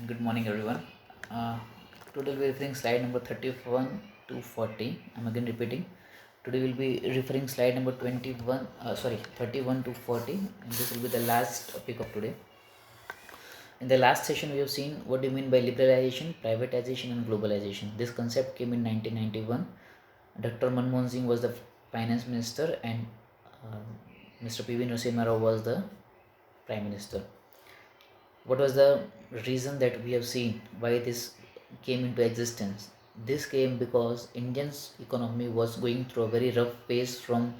Good morning, everyone. Uh, Today we'll be referring slide number 31 to 40. I'm again repeating. Today we'll be referring slide number 31 to 40, and this will be the last topic of today. In the last session, we have seen what do you mean by liberalization, privatization, and globalization. This concept came in 1991. Dr. Manmohan Singh was the finance minister, and uh, Mr. P.V. Narasimha Rao was the prime minister. What was the reason that we have seen why this came into existence? This came because Indian's economy was going through a very rough phase from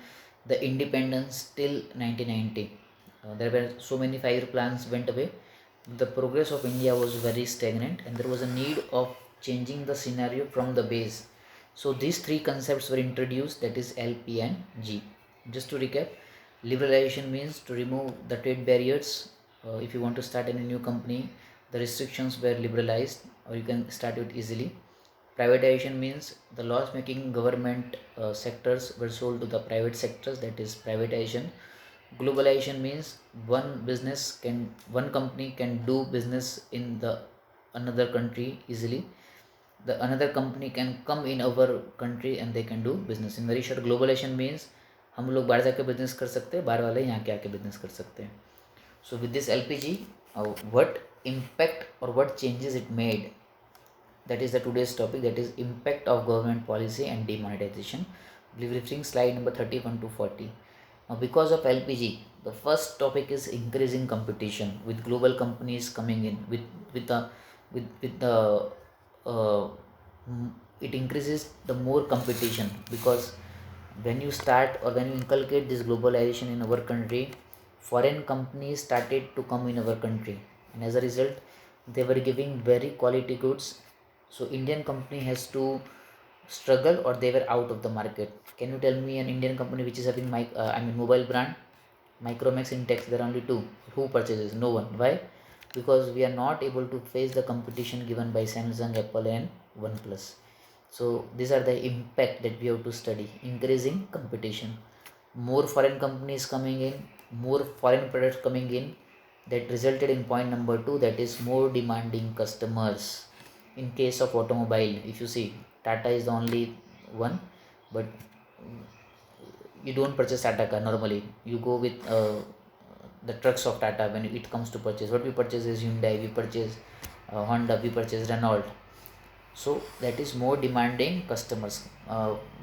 the independence till 1990. There were so many 5-year plans went away. The progress of India was very stagnant, and there was a need of changing the scenario from the base. So these three concepts were introduced, that is L, P, and G. Just to recap, liberalization means to remove the trade barriers. If you want to start any new company, the restrictions were liberalized, or you can start it easily. Privatization means the loss making government sectors were sold to the private sectors, that is privatization. Globalization means one company can do business in the another country easily. The another company can come in our country and they can do business. In very short, globalization means हम लोग बाहर जाके business कर सकते हैं, बाहर वाले यहाँ के आके बिजनेस कर सकते हैं. So with this LPG, what impact or what changes it made, that is the today's topic, that is impact of government policy and demonetization. We'll be referring slide number 31 to 40. Now because of LPG, the first topic is increasing competition with global companies coming in with the uh, it increases the more competition, because when you start or when you inculcate this globalization in our country, foreign companies started to come in our country, and as a result they were giving very quality goods. So Indian company has to struggle, or they were out of the market. Can you tell me an Indian company which is having mobile brand? Micromax, Intex, there are only two. Who purchases? No one. Why? Because we are not able to face the competition given by Samsung, Apple, and OnePlus. So these are the impact that we have to study. Increasing competition, more foreign companies coming in, more foreign products coming in, that resulted in point number 2, that is more demanding customers. In case of automobile, if you see, Tata is the only one, but you don't purchase Tata car normally. You go with the trucks of Tata when it comes to purchase. What we purchase is Hyundai, we purchase Honda, we purchase Renault. So that is more demanding customers.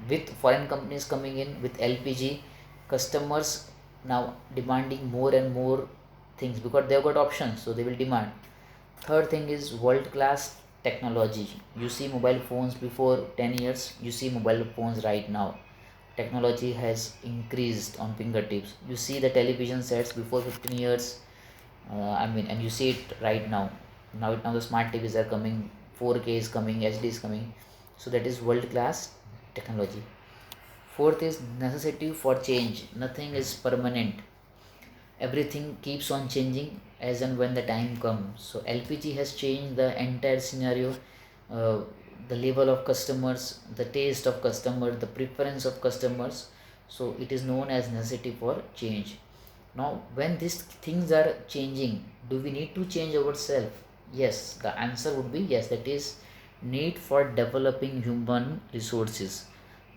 With foreign companies coming in with LPG, customers now demanding more and more things because they've got options, so they will demand. Third thing is world class technology. You see mobile phones before 10 years, you see mobile phones right now. Technology has increased on fingertips. You see the television sets before 15 years, and you see it right now. Now the smart TVs are coming, 4K is coming, HD is coming. So that is world class technology. Fourth is necessity for change. Nothing is permanent. Everything keeps on changing as and when the time comes. So LPG has changed the entire scenario, uh, the level of customers, the taste of customers, the preference of customers. So it is known as necessity for change. Now when these things are changing, do we need to change ourselves? Yes, the answer would be yes. That is need for developing human resources.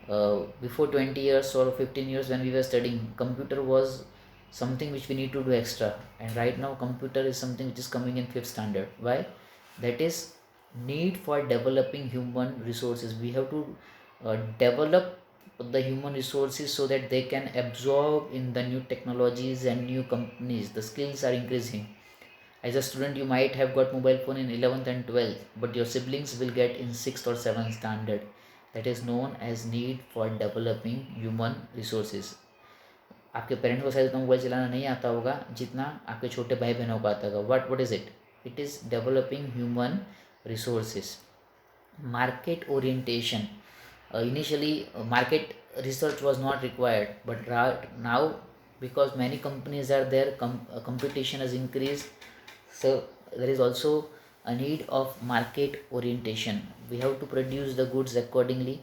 Before 20 years or 15 years when we were studying, computer was something which we need to do extra, and right now computer is something which is coming in 5th standard. Why? That is need for developing human resources. We have to develop the human resources so that they can absorb in the new technologies and new companies. The skills are increasing. As a student, you might have got mobile phone in 11th and 12th, but your siblings will get in 6th or 7th standard. That is known as need for developing human resources. आपके parents को शायद उतना mobile चलाना नहीं आता होगा जितना आपके छोटे भाई बहनों को आता होगा. What is it? It is developing human resources. Market orientation. Initially, market research was not required, but now, because many companies are there, competition has increased. So there is also a need of market orientation. We have to produce the goods accordingly.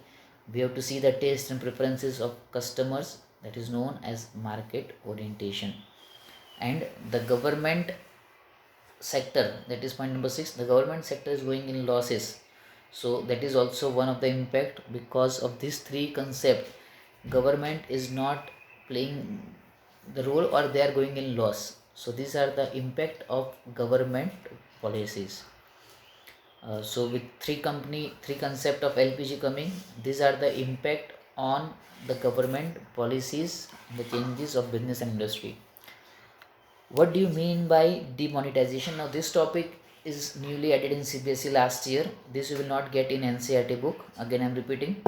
We have to see the taste and preferences of customers. That is known as market orientation. And the government sector, that is point number 6, the government sector is going in losses. So that is also one of the impact. Because of these three concept, government is not playing the role or they are going in loss. So these are the impact of government policies. So with three concept of LPG coming, these are the impact on the government policies, the changes of business and industry. What do you mean by demonetization? Now this topic is newly added in CBSE last year. This you will not get in NCERT book. Again I am repeating.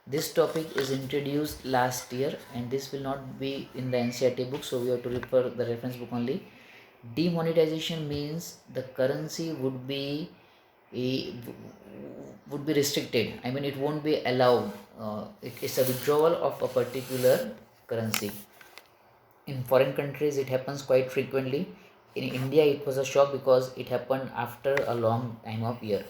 This topic is introduced last year and this will not be in the NCERT book, so we have to refer the reference book only. Demonetization means the currency would be restricted. I mean, it won't be allowed. It's a withdrawal of a particular currency. In foreign countries, it happens quite frequently. In India, it was a shock because it happened after a long time of year.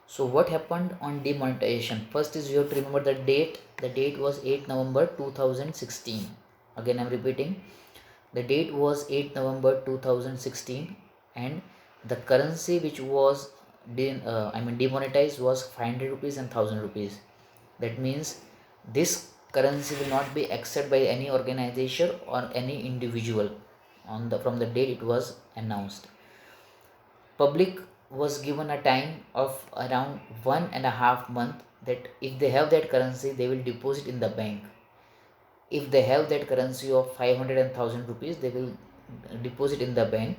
So what happened on demonetization? First is you have to remember the date. The date was 8 November 2016. Again, I'm repeating. The date was 8 November 2016 and the currency which was demonetized was 500 rupees and 1000 rupees. That means this currency will not be accepted by any organization or any individual from the date it was announced. Public was given a time of around 1.5 months that if they have that currency they will deposit in the bank. If they have that currency of 500 and 1000 rupees they will deposit in the bank.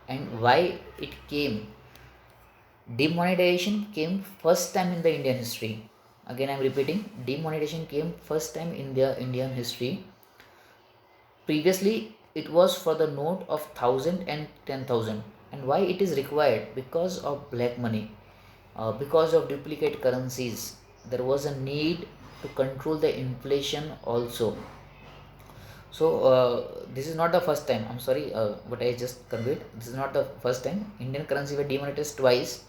And why it came? Demonetization came first time in the Indian history. Again I'm repeating, demonetization came first time in the Indian history. Previously it was for the note of 1000 and 10,000. And why it is required? Because of black money, because of duplicate currencies. There was a need to control the inflation also. So this is not the first time. I'm sorry, what I just conveyed. This is not the first time. Indian currency were demonetized twice.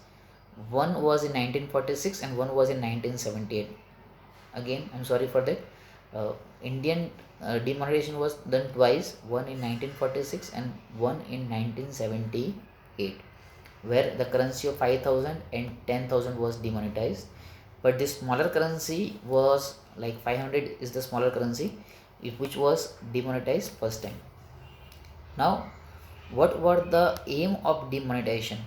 One was in 1946 and one was in 1978. Again, I'm sorry for that. Indian demonetization was done twice. One in 1946 and one in 1978, where the currency of 5,000 and 10,000 was demonetized. But this smaller currency was like 500 is the smaller currency which was demonetized first time. Now, what were the aim of demonetization?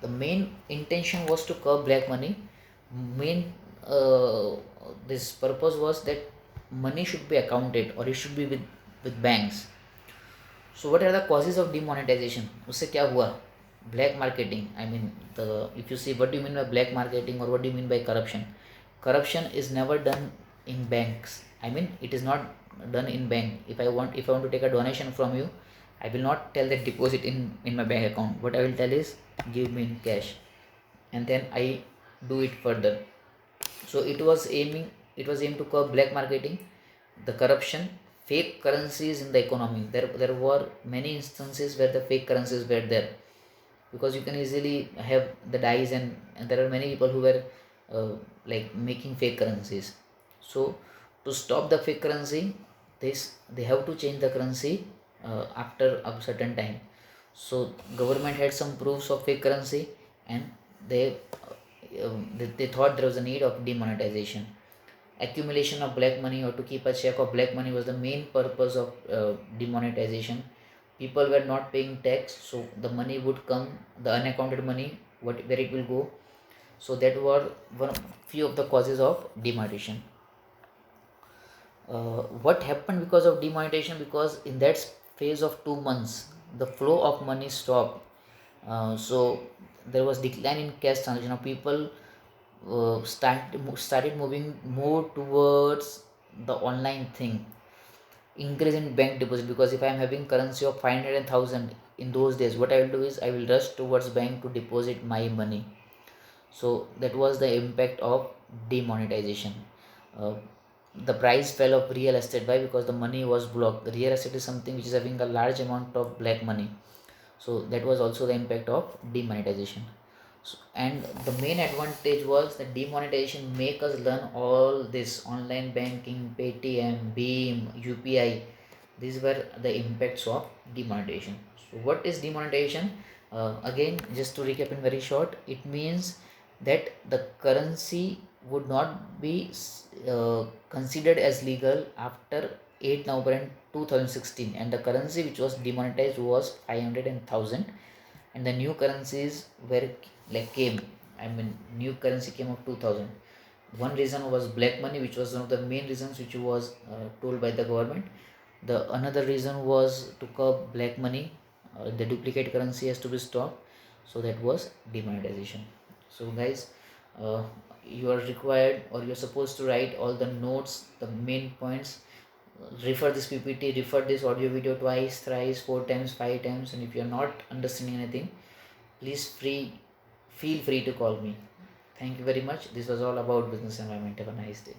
The main intention was to curb black money. Main this purpose was that money should be accounted or it should be with banks. So what are the causes of demonetization? उससे क्या हुआ? Black marketing. I mean, if you see what do you mean by black marketing or what do you mean by corruption? Corruption is never done in banks. I mean, it is not done in bank. If I want to take a donation from you, I will not tell that deposit in my bank account. What I will tell is give me in cash, and then I do it further. So it was aimed to curb black marketing, the corruption, fake currencies in the economy. There were many instances where the fake currencies were there, because you can easily have the dies, and there are many people who were like making fake currencies. So to stop the fake currency, they have to change the currency after a certain time. So government had some proofs of fake currency, and they thought there was a need of demonetization. Accumulation of black money or to keep a check of black money was the main purpose of demonetization. People were not paying tax, so the money would come, the unaccounted money, where it will go. So that were few of the causes of demonetization. What happened because of demonetization? Because in that phase of 2 months the flow of money stopped. So there was decline in cash transaction. Now people started moving more towards the online thing. Increase in bank deposit, because if I am having currency of 500,000 in those days, what I will do is I will rush towards bank to deposit my money. So that was the impact of demonetization. uh, the price fell of real estate. Why? Because the money was blocked. The real estate is something which is having a large amount of black money. So that was also the impact of demonetization. So, and the main advantage was that demonetization make us learn all this online banking, Paytm, Beam, UPI. These were the impacts of demonetization. So what is demonetization? Again, just to recap in very short, it means that the currency would not be considered as legal after 8 November 2016, and the currency which was demonetized was 500 and 1000, and the new currencies were like came. I mean, new currency came of 2000. One reason was black money, which was one of the main reasons which was told by the government. The another reason was to curb black money. The duplicate currency has to be stopped. So that was demonetization. So guys, uh, you are required or you're supposed to write all the notes, the main points. Refer this PPT, refer this audio video twice, thrice, 4 times, 5 times, and if you're not understanding anything, please feel free to call me. Thank you very much. This was all about business environment. Have a nice day.